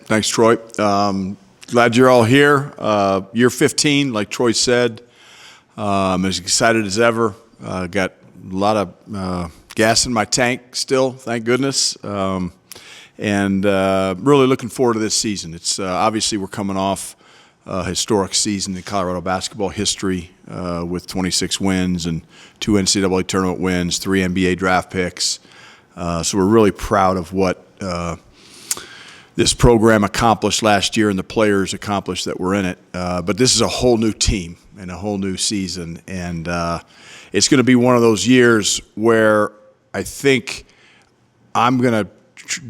Thanks, Troy. Glad you're all here. Year 15, like Troy said. I'm as excited as ever. Got a lot of gas in my tank still, thank goodness. And really looking forward to this season. It's obviously we're coming off a historic season in Colorado basketball history with 26 wins and 2 NCAA tournament wins, 3 NBA draft picks. So we're really proud of what this program accomplished last year and the players accomplished that were in it. But this is a whole new team and a whole new season. And it's going to be one of those years where I think I'm going to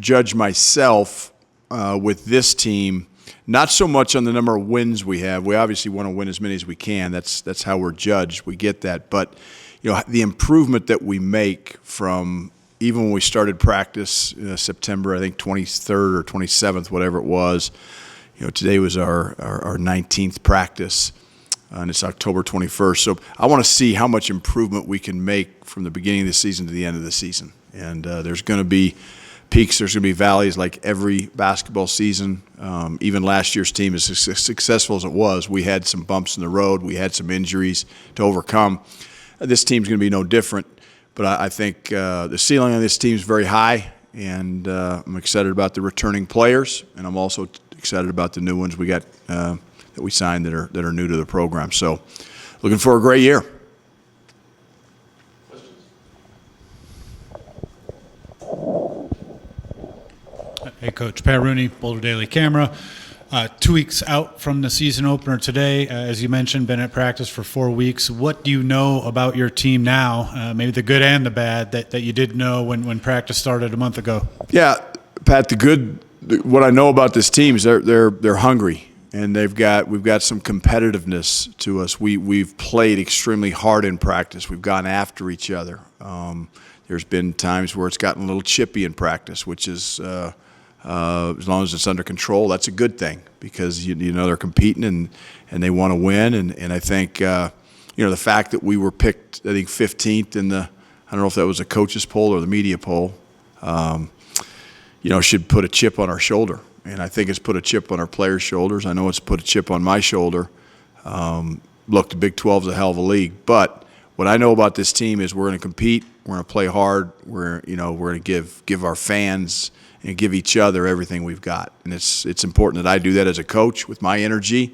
judge myself with this team, not so much on the number of wins we have. We obviously want to win as many as we can. That's how we're judged. We get that. But, you know, the improvement that we make from even when we started practice September, I think 23rd or 27th, whatever it was. You know, today was our 19th practice, and it's October 21st. So I want to see how much improvement we can make from the beginning of the season to the end of the season. And there's going to be peaks, there's going to be valleys like every basketball season. Even last year's team, as successful as it was, we had some bumps in the road. We had some injuries to overcome. This team's going to be no different. But I think the ceiling on this team is very high, and I'm excited about the returning players, and I'm also excited about the new ones we got that we signed that are new to the program. So, looking for a great year. Hey, Coach. Pat Rooney, Boulder Daily Camera. 2 weeks out from the season opener today. As you mentioned, been at practice for 4 weeks. What do you know about your team now, maybe the good and the bad, that you didn't know when practice started a month ago? Yeah, Pat, what I know about this team is they're hungry, and we've got some competitiveness to us. We've played extremely hard in practice. We've gone after each other. There's been times where it's gotten a little chippy in practice, which is as long as it's under control, that's a good thing because you know they're competing and they want to win. And I think the fact that we were picked, I think 15th in I don't know if that was a coaches poll or the media poll, should put a chip on our shoulder. And I think it's put a chip on our players' shoulders. I know it's put a chip on my shoulder. Look, the Big 12 is a hell of a league, but what I know about this team is we're going to compete, we're going to play hard, we're going to give our fans and give each other everything we've got. And it's important that I do that as a coach with my energy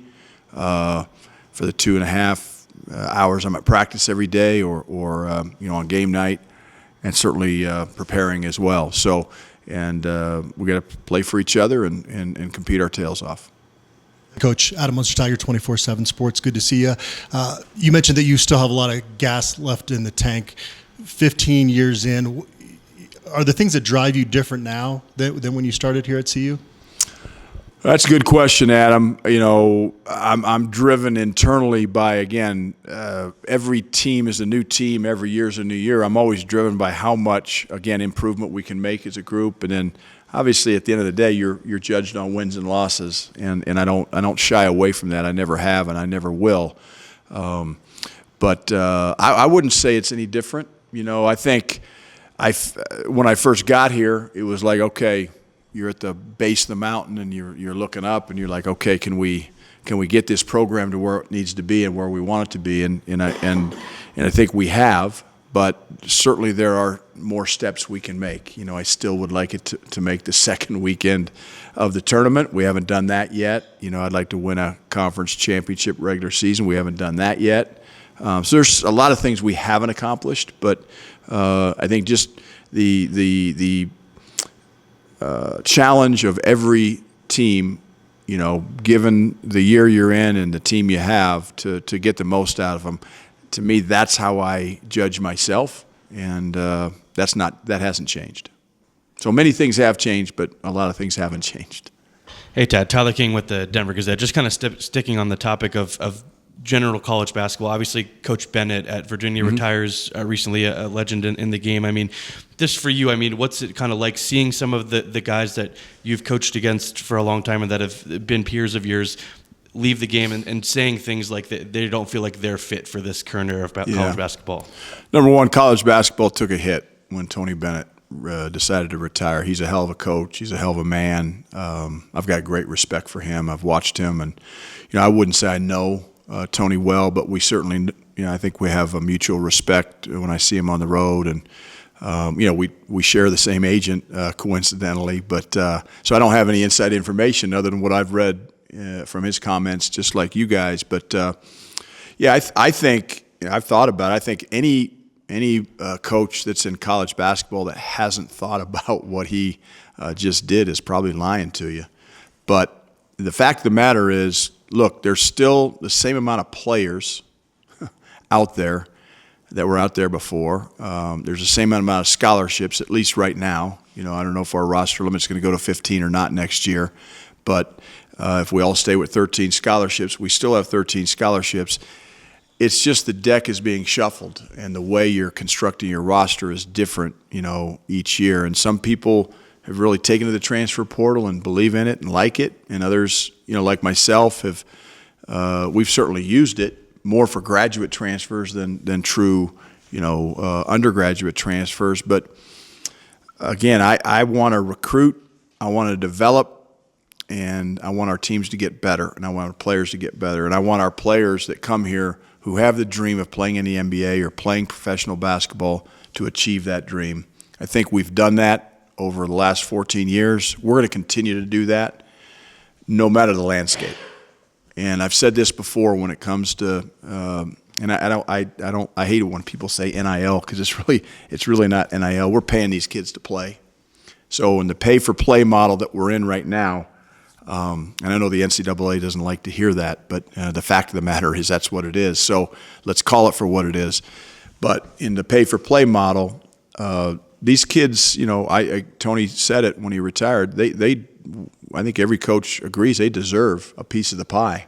for the 2.5 hours I'm at practice every day or on game night, and certainly preparing as well. So, and we got to play for each other and compete our tails off. Coach, Adam Munster Tiger, 24/7 Sports. Good to see you. You mentioned that you still have a lot of gas left in the tank. 15 years in, are the things that drive you different now than when you started here at CU? That's a good question, Adam. I'm driven internally by, again, every team is a new team, every year is a new year. I'm always driven by how much, again, improvement we can make as a group. And then, obviously, at the end of the day, you're judged on wins and losses, and I don't shy away from that. I never have, and I never will. But I wouldn't say it's any different. I think when I first got here, it was like, okay, you're at the base of the mountain and you're looking up and you're like, okay, can we get this program to where it needs to be and where we want it to be? And I think we have, but certainly there are more steps we can make. I still would like it to make the second weekend of the tournament. We haven't done that yet. I'd like to win a conference championship regular season. We haven't done that yet. So there's a lot of things we haven't accomplished, but I think just the challenge of every team, given the year you're in and the team you have, to get the most out of them. To me, that's how I judge myself, and that hasn't changed. So many things have changed, but a lot of things haven't changed. Hey, Tad, Tyler King with the Denver Gazette. Just kind of sticking on the topic of general college basketball. Obviously, Coach Bennett at Virginia retires recently, a legend in the game. I mean, just for you, what's it kind of like seeing some of the guys that you've coached against for a long time and that have been peers of yours leave the game and saying things like that they don't feel like they're fit for this current era of college basketball? Number one, college basketball took a hit when Tony Bennett decided to retire. He's a hell of a coach. He's a hell of a man. I've got great respect for him. I've watched him, and I wouldn't say I know Tony well, but we certainly, I think we have a mutual respect when I see him on the road, and we share the same agent coincidentally. But so I don't have any inside information other than what I've read from his comments, just like you guys. But I think I've thought about it. I think any coach that's in college basketball that hasn't thought about what he just did is probably lying to you. But the fact of the matter is, look, there's still the same amount of players out there that were out there before. There's the same amount of scholarships, at least right now. I don't know if our roster limit's going to go to 15 or not next year. But if we all stay with 13 scholarships, we still have 13 scholarships. It's just the deck is being shuffled, and the way you're constructing your roster is different, each year. And some people have really taken to the transfer portal and believe in it and like it, and others, like myself, have we've certainly used it more for graduate transfers than true, undergraduate transfers. But again, I want to recruit, I want to develop, and I want our teams to get better, and I want our players to get better, and I want our players that come here who have the dream of playing in the NBA or playing professional basketball to achieve that dream. I think we've done that over the last 14 years. We're going to continue to do that no matter the landscape. And I've said this before when it comes to and I hate it when people say NIL, because it's really not NIL. We're paying these kids to play. So in the pay for play model that we're in right now, and I know the NCAA doesn't like to hear that, but the fact of the matter is that's what it is. So let's call it for what it is. But in the pay-for-play model, these kids, Tony said it when he retired. I think every coach agrees they deserve a piece of the pie.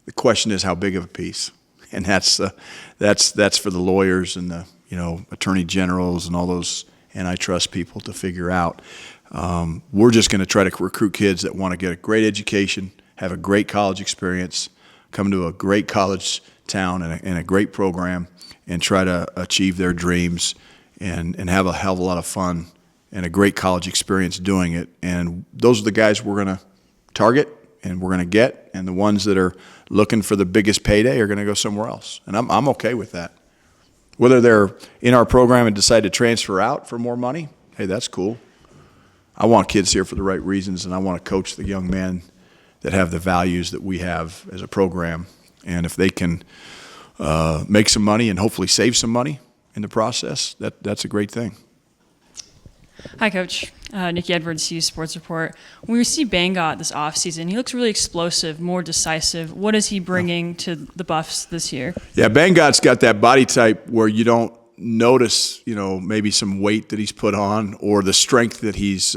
The question is how big of a piece, and that's for the lawyers and the attorney generals and all those antitrust people to figure out. We're just going to try to recruit kids that want to get a great education, have a great college experience, come to a great college town and a great program, and try to achieve their dreams and have a hell of a lot of fun and a great college experience doing it. And those are the guys we're going to target and we're going to get, and the ones that are looking for the biggest payday are going to go somewhere else. And I'm okay with that. Whether they're in our program and decide to transfer out for more money, hey, that's cool. I want kids here for the right reasons, and I want to coach the young men that have the values that we have as a program. And if they can make some money and hopefully save some money in the process, that's a great thing. Hi, Coach. Nikki Edwards, U Sports Report. When we see Bangot this offseason, he looks really explosive, more decisive. What is he bringing to the Buffs this year? Yeah, Bangot's got that body type where you don't notice, maybe some weight that he's put on or the strength that he's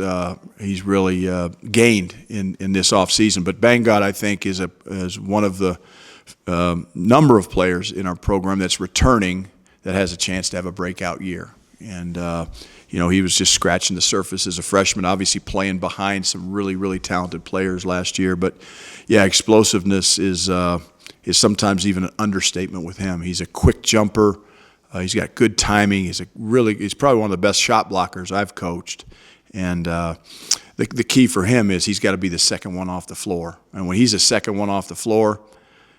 really gained in this offseason. But Bangot, I think, is one of the number of players in our program that's returning that has a chance to have a breakout year. And he was just scratching the surface as a freshman, obviously playing behind some really, really talented players last year. But yeah, explosiveness is sometimes even an understatement with him. He's a quick jumper. He's got good timing. He's probably one of the best shot blockers I've coached. And the key for him is he's got to be the second one off the floor. And when he's the second one off the floor,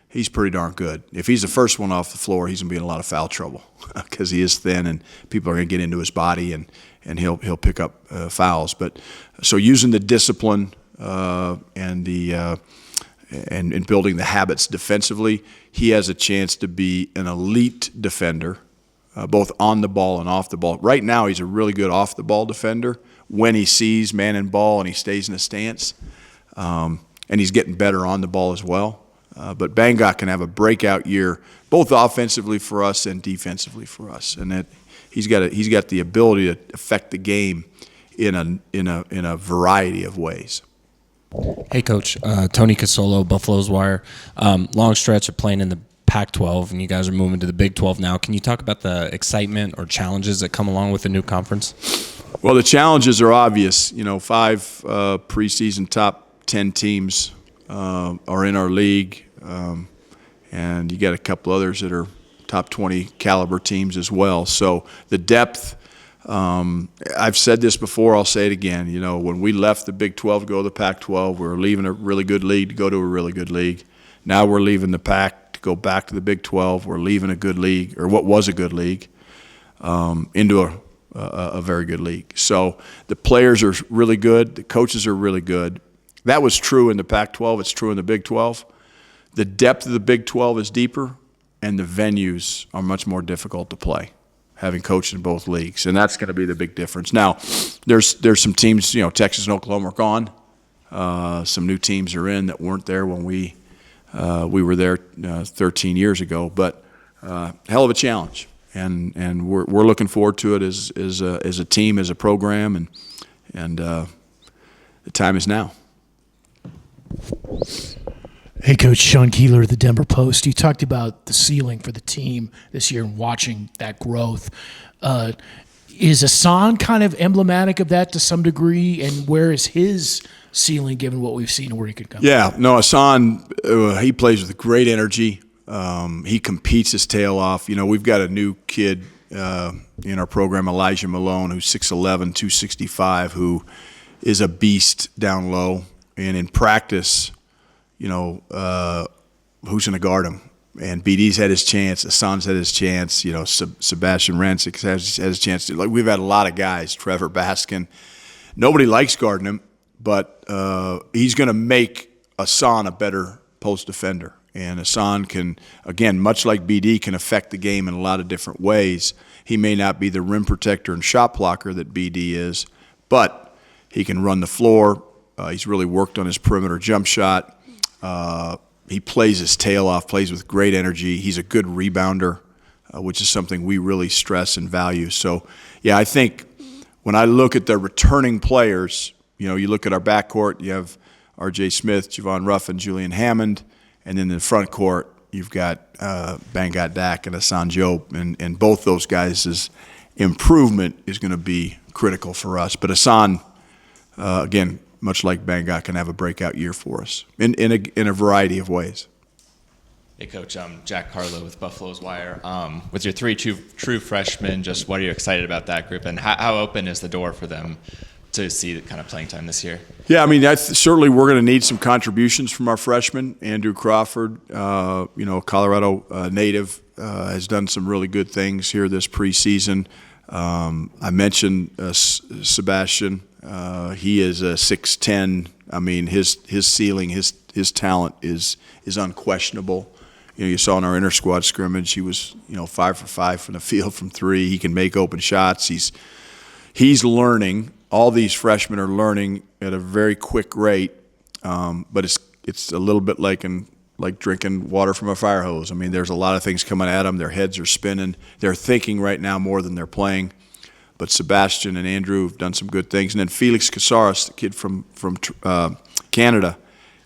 he's pretty darn good. If he's the first one off the floor, he's going to be in a lot of foul trouble because he is thin and people are going to get into his body and he'll pick up fouls. But so using the discipline and building the habits defensively, he has a chance to be an elite defender. Both on the ball and off the ball. Right now, he's a really good off-the-ball defender when he sees man and ball and he stays in a stance. And he's getting better on the ball as well. But Bangot can have a breakout year, both offensively for us and defensively for us. And he's got the ability to affect the game in a variety of ways. Hey, Coach. Tony Casolo, Buffalo's Wire. Long stretch of playing in the Pac-12, and you guys are moving to the Big 12 now. Can you talk about the excitement or challenges that come along with the new conference? Well, the challenges are obvious. 5 preseason top 10 teams are in our league, and you got a couple others that are top 20 caliber teams as well. So the depth I've said this before, I'll say it again. You know, when we left the Big 12 to go to the Pac-12, we were leaving a really good league to go to a really good league. Now we're leaving the Pac to go back to the Big 12. We're leaving a good league, or what was a good league, into a very good league. So the players are really good. The coaches are really good. That was true in the Pac-12. It's true in the Big 12. The depth of the Big 12 is deeper, and the venues are much more difficult to play, having coached in both leagues, and that's going to be the big difference. Now, there's some teams, you know, Texas and Oklahoma are gone. Some new teams are in that weren't there when we were there 13 years ago, but hell of a challenge, and we're looking forward to it as a team, as a program, and the time is now. Hey, Coach, Sean Keeler of the Denver Post. You talked about the ceiling for the team this year and watching that growth. Is Hassan kind of emblematic of that to some degree, and where is his ceiling given what we've seen and where he could come? Yeah, no, Hassan, he plays with great energy. He competes his tail off. You know, we've got a new kid in our program, Elijah Malone, who's 6'11", 265, who is a beast down low. And in practice, you know, who's going to guard him? And BD's had his chance. Hassan's had his chance. You know, Sebastian Rancic has his chance. Like, we've had a lot of guys. Trevor Baskin. Nobody likes guarding him, but he's going to make Hassan a better post defender. And Hassan can, again, much like BD, can affect the game in a lot of different ways. He may not be the rim protector and shot blocker that BD is, but he can run the floor. He's really worked on his perimeter jump shot. He plays his tail off, plays with great energy. He's a good rebounder, which is something we really stress and value. So, yeah, I think when I look at the returning players, you know, you look at our backcourt, you have R.J. Smith, Javon Ruffin, Julian Hammond, and then in the front court, you've got Bangat Dak and Hassan Diop, and both those guys' improvement is going to be critical for us. But Hassan, again, much like Bangat, can have a breakout year for us in a variety of ways. Hey, Coach. Jack Carlo with Buffalo's Wire. With your three true freshmen, just what are you excited about that group, and how open is the door for them to see the kind of playing time this year? Yeah, I mean, certainly we're going to need some contributions from our freshmen. Andrew Crawford, you know, Colorado native, has done some really good things here this preseason. I mentioned Sebastian. He is a 6'10". I mean, his ceiling, his talent is unquestionable. You know, you saw in our inter-squad scrimmage, he was, you know, 5 for 5 from the field from three. He can make open shots. He's learning. All these freshmen are learning at a very quick rate, but it's a little bit like drinking water from a fire hose. I mean, there's a lot of things coming at them. Their heads are spinning. They're thinking right now more than they're playing. But Sebastian and Andrew have done some good things. And then Felix Casares, the kid from Canada,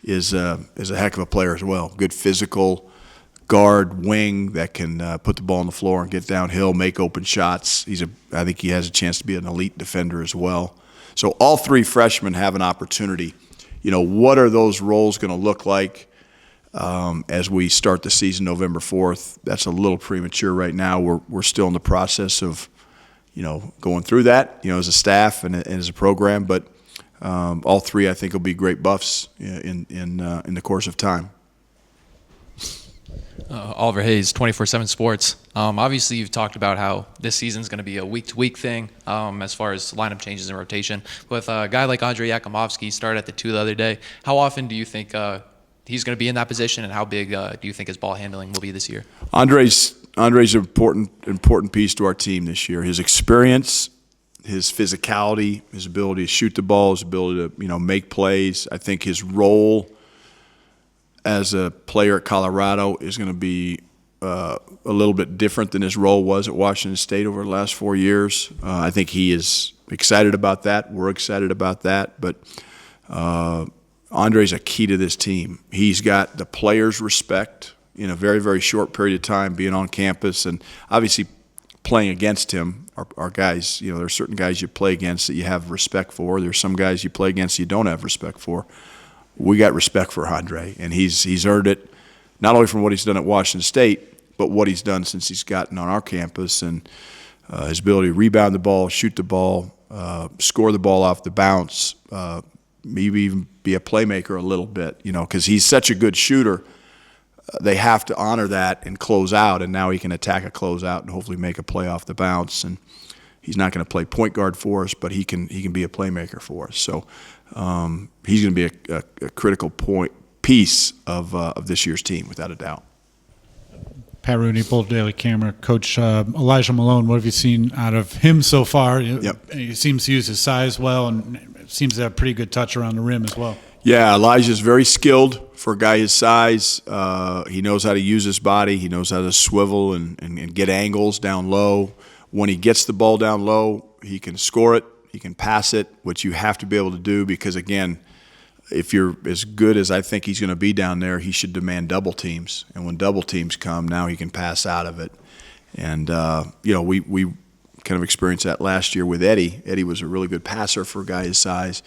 is a heck of a player as well. Good physical guard, wing that can put the ball on the floor and get downhill, make open shots. I think he has a chance to be an elite defender as well. So all three freshmen have an opportunity. You know, what are those roles going to look like as we start the season November 4th? That's a little premature right now. We're still in the process of, you know, going through that, you know, as a staff and as a program. But all three, I think, will be great buffs in the course of time. Oliver Hayes, 24/7 Sports. Obviously, you've talked about how this season's going to be a week-to-week thing as far as lineup changes and rotation. With a guy like Andrei Yakimovsky started at the 2 the other day, how often do you think he's going to be in that position, and how big do you think his ball handling will be this year? Andrei's an important piece to our team this year. His experience, his physicality, his ability to shoot the ball, his ability to, you know, make plays. I think his role as a player at Colorado is going to be a little bit different than his role was at Washington State over the last 4 years. I think he is excited about that. We're excited about that. But Andrei's a key to this team. He's got the players' respect in a very, very short period of time being on campus, and obviously playing against him are guys, you know, there are certain guys you play against that you have respect for. There's some guys you play against you don't have respect for. We got respect for Andrei, and he's earned it not only from what he's done at Washington State, but what he's done since he's gotten on our campus. And his ability to rebound the ball, shoot the ball, score the ball off the bounce, maybe even be a playmaker a little bit, because he's such a good shooter. They have to honor that and close out, and now he can attack a closeout and hopefully make a play off the bounce. And he's not going to play point guard for us, but he can be a playmaker for us. So he's going to be a critical piece of this year's team, without a doubt. Pat Rooney, Boulder Daily Camera. Coach Elijah Malone, what have you seen out of him so far? Yep. He seems to use his size well and seems to have pretty good touch around the rim as well. Yeah, Elijah's very skilled for a guy his size. He knows how to use his body. He knows how to swivel and get angles down low. When he gets the ball down low, he can score it. He can pass it, which you have to be able to do because, again, if you're as good as I think he's going to be down there, he should demand double teams. And when double teams come, now he can pass out of it. And, we kind of experienced that last year with Eddie. Eddie was a really good passer for a guy his size.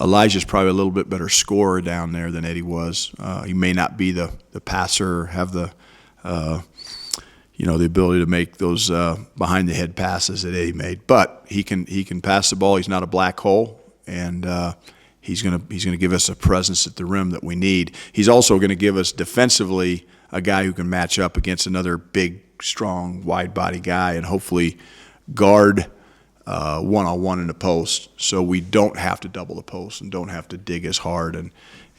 Elijah's probably a little bit better scorer down there than Eddie was. He may not be the passer or have the ability to make those behind-the-head passes that Eddie made. But he can pass the ball. He's not a black hole, and he's gonna give us a presence at the rim that we need. He's also going to give us defensively a guy who can match up against another big, strong, wide-body guy and hopefully guard one-on-one in the post, so we don't have to double the post and don't have to dig as hard.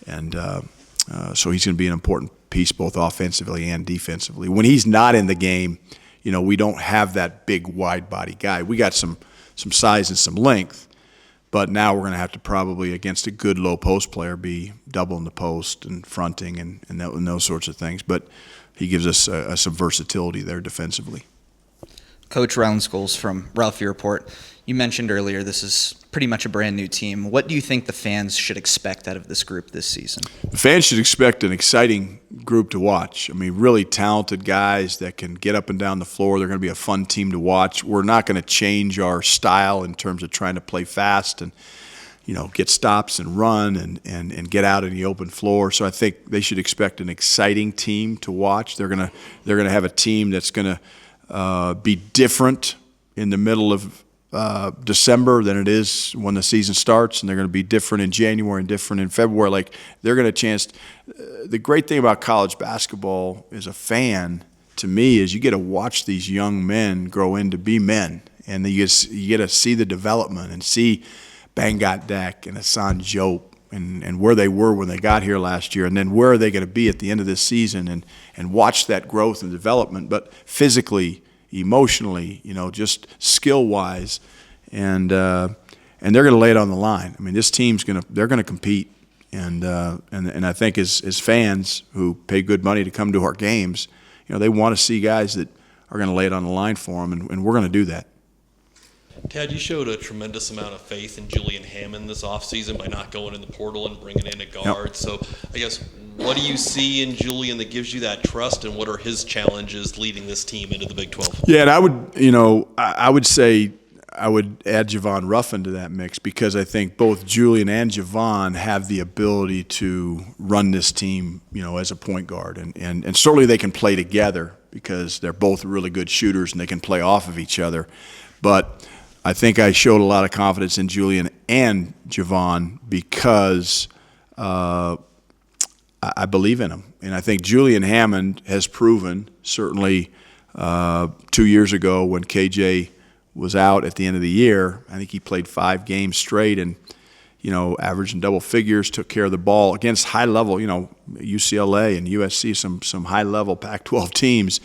And so he's going to be an important piece both offensively and defensively. When he's not in the game, we don't have that big wide-body guy. We got some size and some length, but now we're going to have to probably, against a good low-post player, be doubling the post and fronting and those sorts of things. But he gives us some versatility there defensively. Coach Round Scholes from Ralphie Report. You mentioned earlier this is pretty much a brand new team. What do you think the fans should expect out of this group this season? The fans should expect an exciting group to watch. I mean, really talented guys that can get up and down the floor. They're going to be a fun team to watch. We're not going to change our style in terms of trying to play fast and get stops and run and get out in the open floor. So I think they should expect an exciting team to watch. They're going to have a team that's going to be different in the middle of December than it is when the season starts, and they're going to be different in January and different in February. Like, they're going to chance. The great thing about college basketball as a fan, to me, is you get to watch these young men grow into be men, and you get to see the development and see Bangat Dak and Hassan Jope and where they were when they got here last year, and then where are they going to be at the end of this season, and watch that growth and development, but physically, emotionally, just skill-wise, and they're going to lay it on the line. I mean, this team's they're going to compete, and I think as fans who pay good money to come to our games, they want to see guys that are going to lay it on the line for them, and we're going to do that. Tad, you showed a tremendous amount of faith in Julian Hammond this offseason by not going in the portal and bringing in a guard. Yep. So I guess, what do you see in Julian that gives you that trust, and what are his challenges leading this team into the Big 12? Yeah, and I would say I would add Javon Ruffin to that mix, because I think both Julian and Javon have the ability to run this team, as a point guard, and certainly they can play together because they're both really good shooters and they can play off of each other. But I think I showed a lot of confidence in Julian and Javon because I believe in them. And I think Julian Hammond has proven, certainly 2 years ago when KJ was out at the end of the year, I think he played 5 games straight and, averaging double figures, took care of the ball against high-level, UCLA and USC, some high-level Pac-12 teams.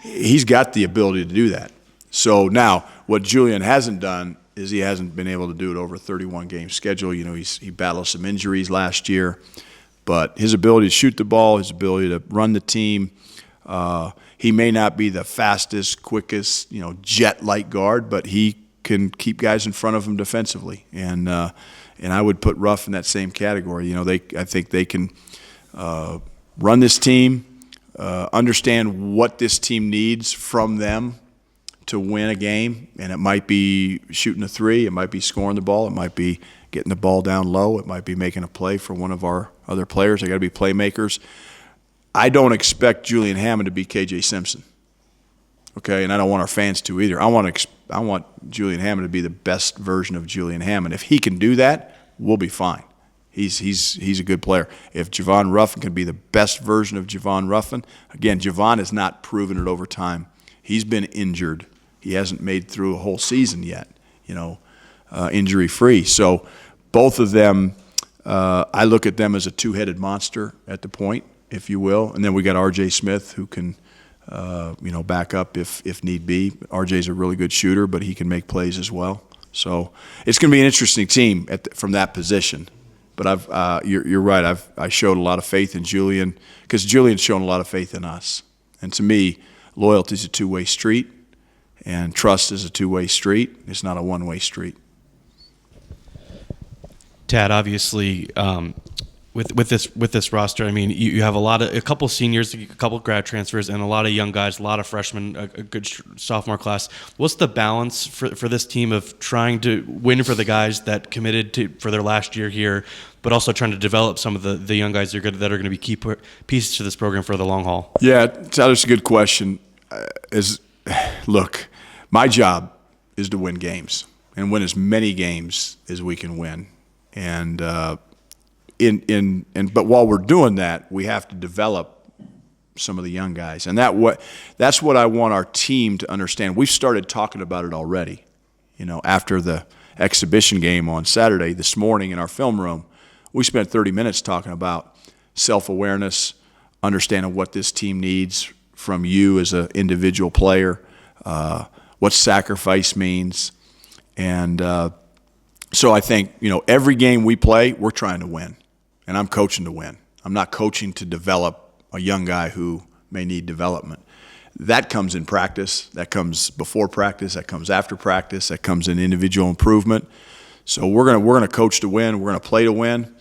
He's got the ability to do that. So now, what Julian hasn't done is he hasn't been able to do it over a 31-game schedule. He battled some injuries last year, but his ability to shoot the ball, his ability to run the team, he may not be the fastest, quickest, jet-like guard, but he can keep guys in front of him defensively. And I would put Ruff in that same category. I think they can run this team, understand what this team needs from them to win a game, and it might be shooting a three, it might be scoring the ball, it might be getting the ball down low, it might be making a play for one of our other players. They got to be playmakers. I don't expect Julian Hammond to be KJ Simpson, okay, and I don't want our fans to either. I want Julian Hammond to be the best version of Julian Hammond. If he can do that, we'll be fine. He's a good player. If Javon Ruffin can be the best version of Javon Ruffin, again, Javon has not proven it over time. He's been injured. He hasn't made through a whole season yet, injury-free. So both of them, I look at them as a two-headed monster at the point, if you will. And then we got R.J. Smith, who can, back up if need be. R.J.'s a really good shooter, but he can make plays as well. So it's going to be an interesting team from that position. But you're right. I showed a lot of faith in Julian because Julian's shown a lot of faith in us. And to me, loyalty is a two-way street, and trust is a two-way street. It's not a one-way street. Tad, obviously, with this roster, I mean, you have a couple seniors, a couple grad transfers, and a lot of young guys, a lot of freshmen, a good sophomore class. What's the balance for this team of trying to win for the guys that committed for their last year here, but also trying to develop some of the young guys that are going to be key pieces to this program for the long haul? Yeah, That's a good question. Look, my job is to win games and win as many games as we can win. And but while we're doing that, we have to develop some of the young guys, and that's what I want our team to understand. We've started talking about it already. After the exhibition game on Saturday, this morning in our film room, we spent 30 minutes talking about self-awareness, understanding what this team needs from you as an individual player, what sacrifice means, and so I think, every game we play, we're trying to win, and I'm coaching to win. I'm not coaching to develop a young guy who may need development. That comes in practice. That comes before practice. That comes after practice. That comes in individual improvement. So we're gonna coach to win. We're gonna play to win.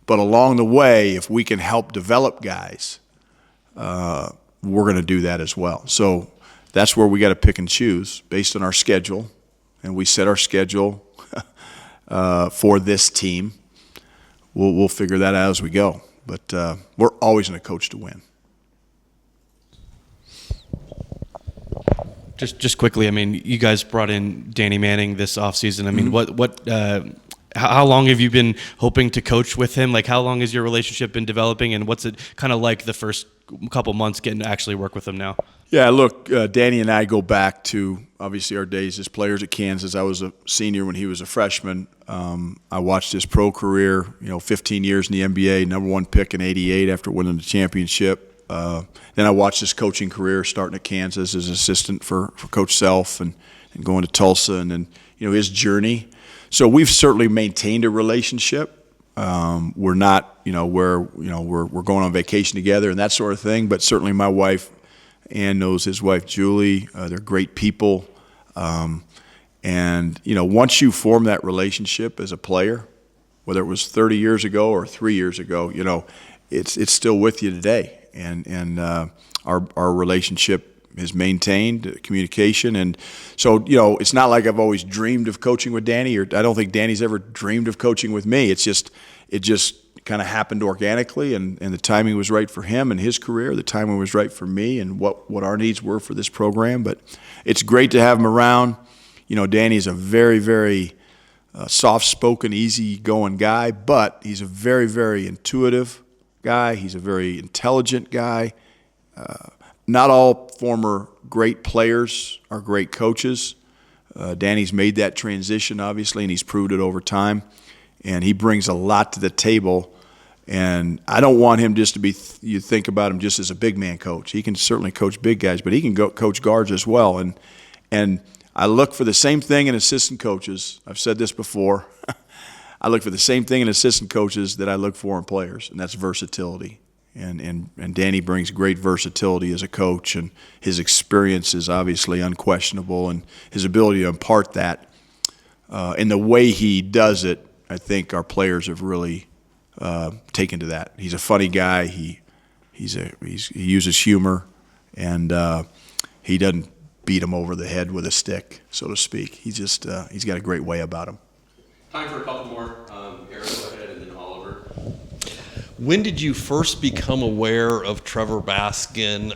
But along the way, if we can help develop guys, we're gonna do that as well. So that's where we got to pick and choose based on our schedule, and we set our schedule for this team. We'll figure that out as we go. But we're always going to coach to win. Just quickly, I mean, you guys brought in Danny Manning this offseason. I mean, how long have you been hoping to coach with him? Like, how long has your relationship been developing, and what's it kind of like the first couple months getting to actually work with him now? Yeah, look, Danny and I go back to, obviously, our days as players at Kansas. I was a senior when he was a freshman. I watched his pro career, 15 years in the NBA, #1 pick in '88 after winning the championship. Then I watched his coaching career starting at Kansas as an assistant for Coach Self and going to Tulsa, and then, his journey. So we've certainly maintained a relationship. We're not, we're going on vacation together and that sort of thing, but certainly my wife, Ann, knows his wife, Julie. They're great people. And, once you form that relationship as a player, whether it was 30 years ago or 3 years ago, it's still with you today. And our relationship is maintained, communication. And so, it's not like I've always dreamed of coaching with Danny, or I don't think Danny's ever dreamed of coaching with me. It just kind of happened organically, and the timing was right for him and his career. The timing was right for me and what our needs were for this program. But it's great to have him around. Danny's a very, very soft-spoken, easy-going guy, but he's a very, very intuitive guy. He's a very intelligent guy. Not all former great players are great coaches. Danny's made that transition, obviously, and he's proved it over time. And he brings a lot to the table. And I don't want him just to be, you think about him just as a big man coach. He can certainly coach big guys, but he can coach guards as well. And I look for the same thing in assistant coaches. I've said this before. I look for the same thing in assistant coaches that I look for in players, and that's versatility. And Danny brings great versatility as a coach, and his experience is obviously unquestionable, and his ability to impart that. And the way he does it, I think our players have really taken to that. He's a funny guy. He uses humor, and he doesn't beat him over the head with a stick, so to speak. He's got a great way about him. Time for a couple more. Eric, go ahead, and then Oliver. when did you first become aware of Trevor Baskin?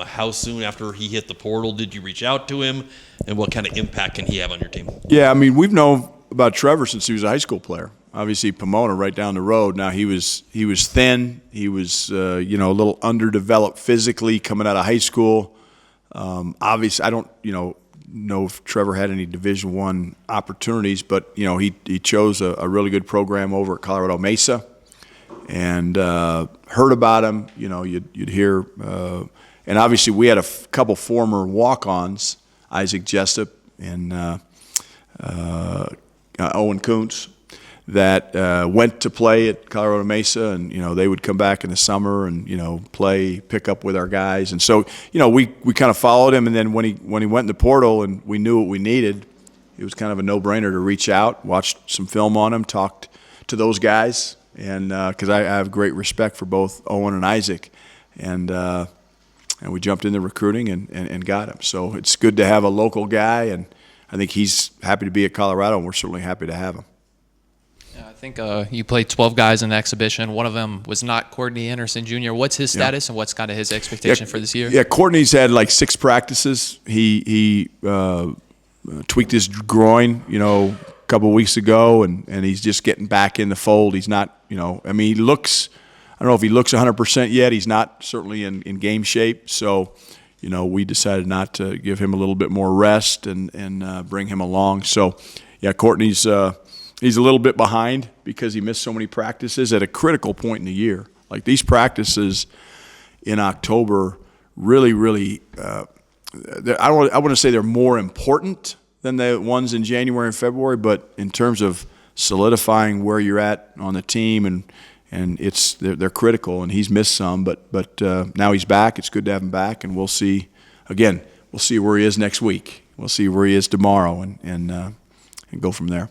How soon after he hit the portal did you reach out to him, and what kind of impact can he have on your team? Yeah, I mean, we've known about Trevor since he was a high school player. Obviously, Pomona, right down the road. Now he was thin. He was a little underdeveloped physically coming out of high school. Obviously, I don't know if Trevor had any Division I opportunities, but he chose a really good program over at Colorado Mesa, and heard about him. You'd hear, and obviously we had a couple former walk-ons, Isaac Jessup and Owen Kuntz, that went to play at Colorado Mesa, and they would come back in the summer and play, pick up with our guys, and so we kind of followed him, and then when he went in the portal and we knew what we needed, it was kind of a no-brainer to reach out, watch some film on him, talked to those guys, and because I have great respect for both Owen and Isaac, and we jumped into recruiting and got him. So it's good to have a local guy, and I think he's happy to be at Colorado, and we're certainly happy to have him. Yeah, I think you played 12 guys in the exhibition. One of them was not Courtney Anderson Jr. What's his status, and what's kind of his expectation for this year? Yeah, Courtney's had like 6 practices. He tweaked his groin, a couple of weeks ago, and he's just getting back in the fold. He's not, I mean, he looks, I don't know if he looks 100% yet. He's not certainly in game shape. So, we decided not to give him a little bit more rest and bring him along. So, yeah, Courtney's he's a little bit behind because he missed so many practices at a critical point in the year. Like these practices in October really, I wouldn't say they're more important than the ones in January and February, but in terms of solidifying where you're at on the team, and they're critical, and he's missed some, but now he's back. It's good to have him back, and we'll see where he is next week. We'll see where he is tomorrow, and go from there.